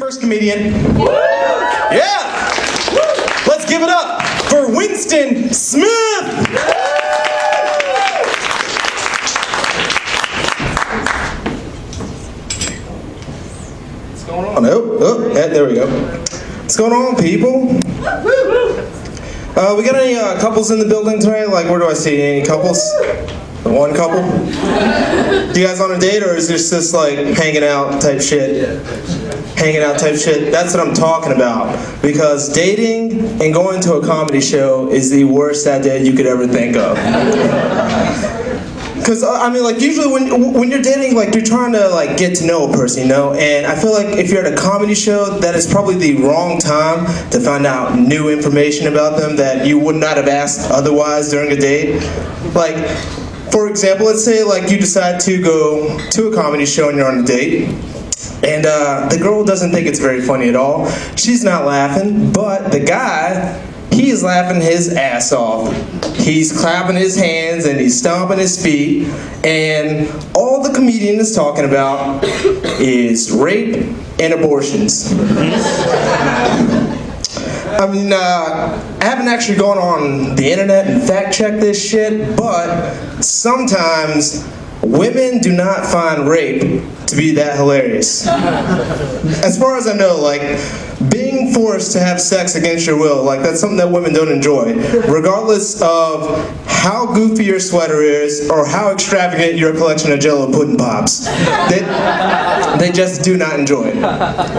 first comedian. Yeah! Let's give it up for Winston Smith! What's going on? There we go. What's going on, people? We got any couples in the building tonight? Like, where do I see any couples? One couple? You guys on a date, or is this just like hanging out type shit? Hanging out type shit? That's what I'm talking about. Because dating and going to a comedy show is the worst idea you could ever think of. Because, I mean, like, usually when you're dating, like, you're trying to, like, get to know a person, you know? And I feel like if you're at a comedy show, that is probably the wrong time to find out new information about them that you would not have asked otherwise during a date. Like, for example, let's say, like, you decide to go to a comedy show and you're on a date. And the girl doesn't think it's very funny at all. She's not laughing, but the guy, he is laughing his ass off. He's clapping his hands and he's stomping his feet, and all the comedian is talking about is rape and abortions. I mean, I haven't actually gone on the internet and fact-checked this shit, but sometimes women do not find rape to be that hilarious. As far as I know, like, being forced to have sex against your will, like, that's something that women don't enjoy, regardless of how goofy your sweater is or how extravagant your collection of Jell-O pudding pops. They just do not enjoy it.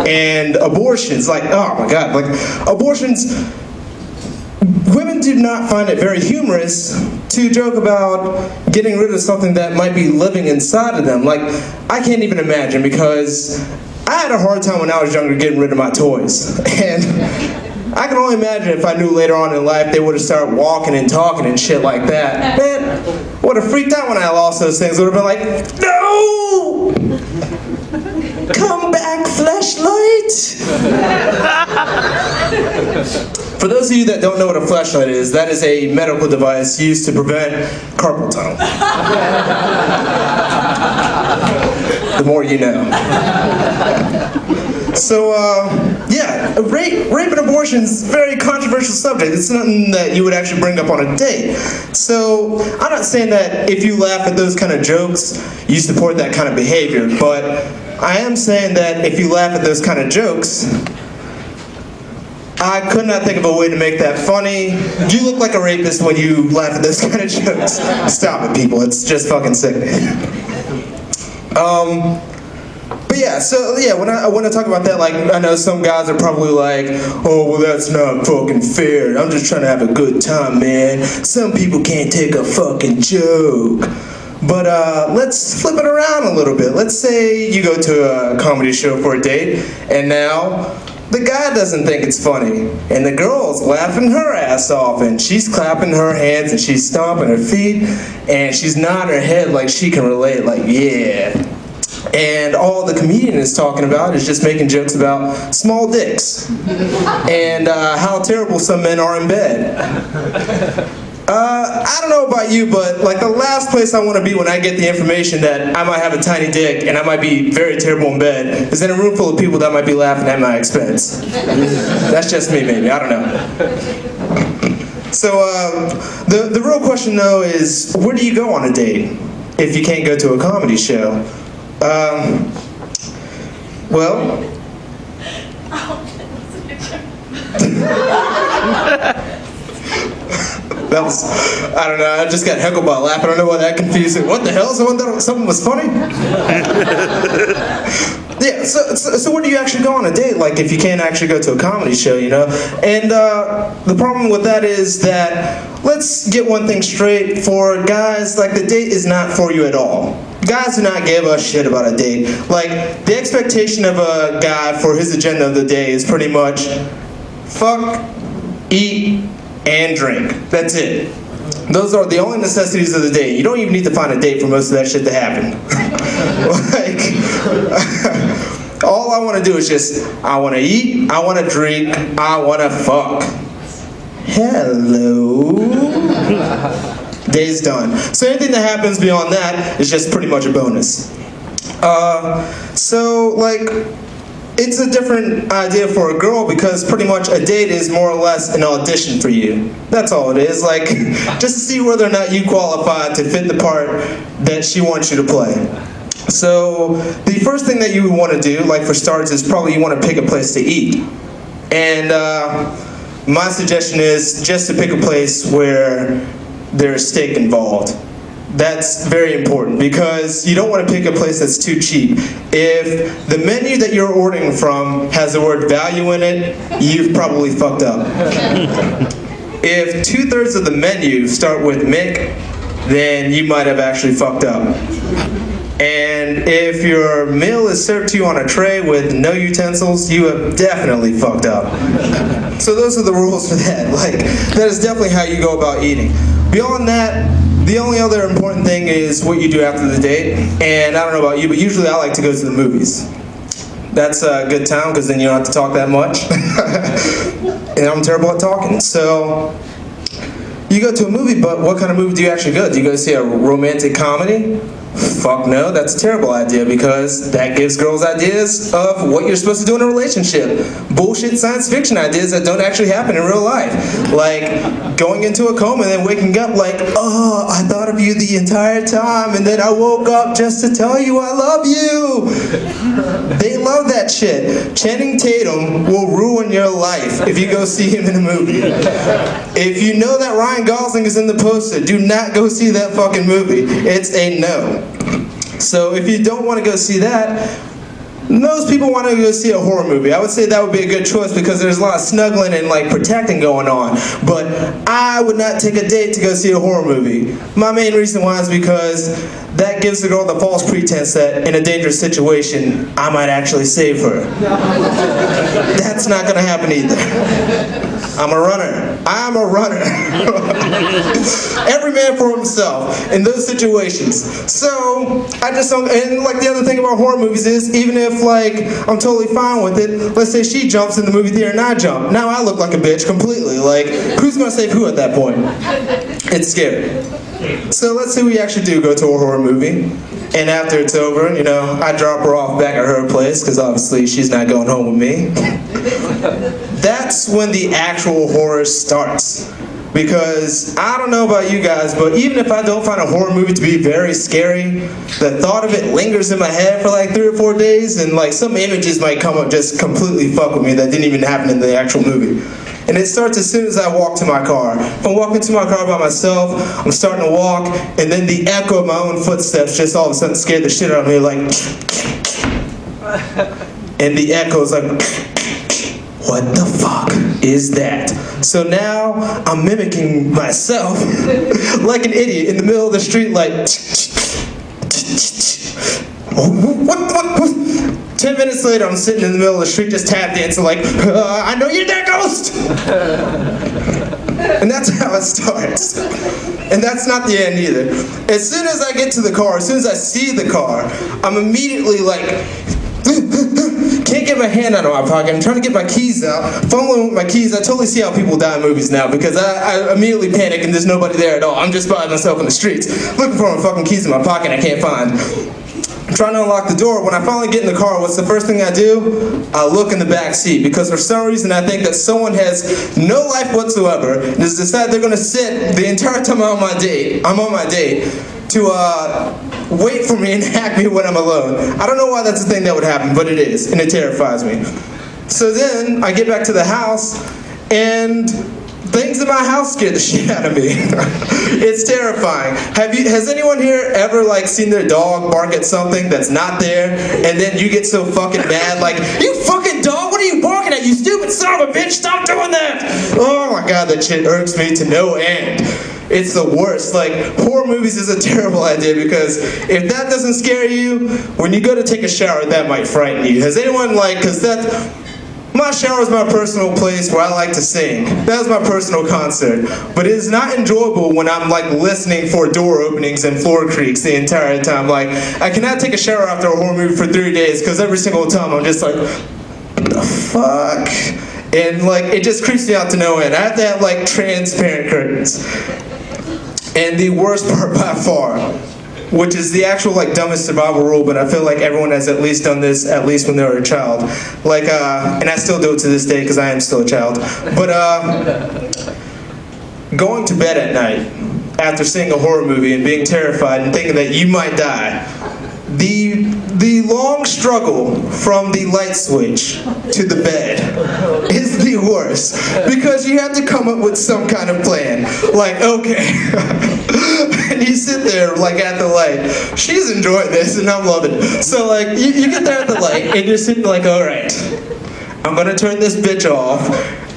And abortions, like, oh my god, like, abortions, women do not find it very humorous to joke about getting rid of something that might be living inside of them. Like, I can't even imagine, because I had a hard time when I was younger getting rid of my toys. And I can only imagine if I knew later on in life they would have started walking and talking and shit like that. Man, I would have freaked out when I lost those things. I would have been like, no! Come back, flashlight! For those of you that don't know what a flashlight is, that is a medical device used to prevent carpal tunnel. The more you know. So, yeah, rape and abortion is a very controversial subject. It's nothing that you would actually bring up on a date. So, I'm not saying that if you laugh at those kind of jokes, you support that kind of behavior, but I am saying that if you laugh at those kind of jokes, I could not think of a way to make that funny. You look like a rapist when you laugh at those kind of jokes. Stop it, people. It's just fucking sickening. But yeah, so yeah, when I talk about that, like, I know some guys are probably like, oh, well, that's not fucking fair. I'm just trying to have a good time, man. Some people can't take a fucking joke. But let's flip it around a little bit. Let's say you go to a comedy show for a date, and now the guy doesn't think it's funny, and the girl's laughing her ass off, and she's clapping her hands, and she's stomping her feet, and she's nodding her head like she can relate, like, yeah. And all the comedian is talking about is just making jokes about small dicks, and how terrible some men are in bed. I don't know about you, but like, the last place I want to be when I get the information that I might have a tiny dick and I might be very terrible in bed is in a room full of people that might be laughing at my expense. That's just me, maybe. I don't know. So the real question though is, where do you go on a date if you can't go to a comedy show? Well. That was, I don't know, I just got heckled by laughing. I don't know why that confused me. What the hell? Someone thought something was funny? Yeah, so where do you actually go on a date, like, if you can't actually go to a comedy show, you know? And the problem with that is that, let's get one thing straight, for guys, like, the date is not for you at all. Guys do not give a shit about a date. Like, the expectation of a guy for his agenda of the day is pretty much fuck, eat, and drink. That's it. Those are the only necessities of the day. You don't even need to find a date for most of that shit to happen. Like, all I want to do is just, I want to eat, I want to drink, I want to fuck. Hello. Day's done. So anything that happens beyond that is just pretty much a bonus. So, like, it's a different idea for a girl because pretty much a date is more or less an audition for you. That's all it is, like, just to see whether or not you qualify to fit the part that she wants you to play. So the first thing that you would want to do, like for starters, is probably you want to pick a place to eat. And my suggestion is just to pick a place where there's steak involved. That's very important because you don't want to pick a place that's too cheap. If the menu that you're ordering from has the word value in it, you've probably fucked up. If 2/3 of the menu start with Mick, then you might have actually fucked up. And if your meal is served to you on a tray with no utensils, you have definitely fucked up. So those are the rules for that. Like, that is definitely how you go about eating. Beyond that, the only other important thing is what you do after the date. And I don't know about you, but usually I like to go to the movies. That's a good time because then you don't have to talk that much. And I'm terrible at talking. So you go to a movie, but what kind of movie do you actually go? Do you go see a romantic comedy? Fuck no, that's a terrible idea because that gives girls ideas of what you're supposed to do in a relationship. Bullshit science fiction ideas that don't actually happen in real life. Like going into a coma and then waking up like, oh, I thought of you the entire time and then I woke up just to tell you I love you. They love that shit. Channing Tatum will ruin your life if you go see him in a movie. If you know that Ryan Gosling is in the poster, do not go see that fucking movie. It's a no. So if you don't want to go see that, most people want to go see a horror movie. I would say that would be a good choice because there's a lot of snuggling and like protecting going on. But I would not take a date to go see a horror movie. My main reason why is because that gives the girl the false pretense that in a dangerous situation, I might actually save her. That's not going to happen either. I'm a runner. I'm a runner. Every man for himself in those situations. So I just don't, and like the other thing about horror movies is even if like I'm totally fine with it, let's say she jumps in the movie theater and I jump. Now I look like a bitch completely. Like who's gonna save who at that point? It's scary. So let's say we actually do go to a horror movie. And after it's over, you know, I drop her off back at her place because obviously she's not going home with me. That's when the actual horror starts. Because I don't know about you guys, but even if I don't find a horror movie to be very scary, the thought of it lingers in my head for like 3 or 4 days, and like some images might come up just completely fuck with me that didn't even happen in the actual movie. And it starts as soon as I walk to my car. If I'm walking to my car by myself, I'm starting to walk, and then the echo of my own footsteps just all of a sudden scared the shit out of me, like, and the echo is like, what the fuck is that? So now I'm mimicking myself like an idiot in the middle of the street, like, what? 10 minutes later, I'm sitting in the middle of the street just tap dancing like, I know you're there, ghost! And that's how it starts. And that's not the end either. As soon as I get to the car, as soon as I see the car, I'm immediately like, can't get my hand out of my pocket. I'm trying to get my keys out. Fumbling with my keys. I totally see how people die in movies now because I immediately panic and there's nobody there at all. I'm just by myself in the streets looking for my fucking keys in my pocket I can't find. I'm trying to unlock the door. When I finally get in the car, what's the first thing I do? I look in the back seat because for some reason I think that someone has no life whatsoever and has decided they're going to sit the entire time I'm on my date to wait for me and hack me when I'm alone. I don't know why that's a thing that would happen, but it is, and it terrifies me. So then I get back to the house and things in my house scare the shit out of me. It's terrifying. Has anyone here ever like seen their dog bark at something that's not there, and then you get so fucking mad, like, you fucking dog, what are you barking at, you stupid son of a bitch, stop doing that! Oh my god, that shit irks me to no end. It's the worst. Like, horror movies is a terrible idea because if that doesn't scare you, when you go to take a shower, that might frighten you. Has anyone like, because that's, my shower is my personal place where I like to sing. That's my personal concert. But it is not enjoyable when I'm like listening for door openings and floor creaks the entire time. Like, I cannot take a shower after a horror movie for 3 days because every single time I'm just like, what the fuck? And like, it just creeps me out to no end. I have to have like transparent curtains. And the worst part by far which is the actual like dumbest survival rule, but I feel like everyone has at least done this at least when they were a child. Like, and I still do it to this day because I am still a child. But going to bed at night after seeing a horror movie and being terrified and thinking that you might die. The long struggle from the light switch to the bed is the worst because you have to come up with some kind of plan. Like, okay, and you sit there like at the light. She's enjoying this and I'm loving it. So like, you get there at the light and you're sitting like, all right, I'm gonna turn this bitch off.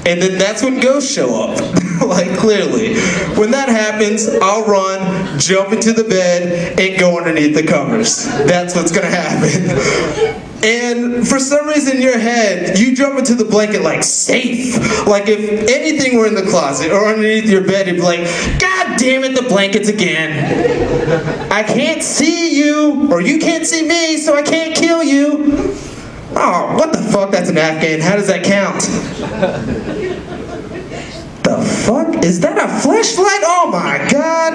And then that's when ghosts show up. Like, clearly. When that happens, I'll run, jump into the bed, and go underneath the covers. That's what's gonna happen. And for some reason in your head, you jump into the blanket like safe. Like if anything were in the closet or underneath your bed, you'd be like, God damn it, the blankets again. I can't see you, or you can't see me, so I can't kill you. Oh, what the fuck? That's an Afghan. How does that count? The fuck? Is that a flashlight? Oh my god!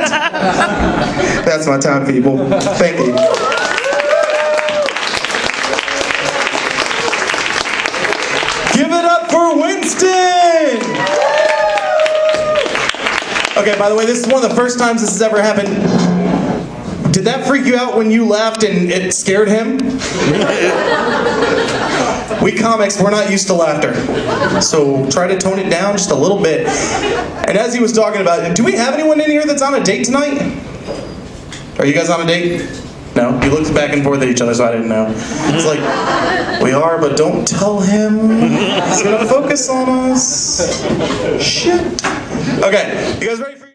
That's my time, people. Thank you. Give it up for Winston! Okay, by the way, this is one of the first times this has ever happened. Did that freak you out when you laughed and it scared him? We comics, we're not used to laughter. So try to tone it down just a little bit. And as he was talking about it, do we have anyone in here that's on a date tonight? Are you guys on a date? No? You looked back and forth at each other, so I didn't know. It's like, we are, but don't tell him. He's gonna focus on us. Shit. Okay, you guys ready for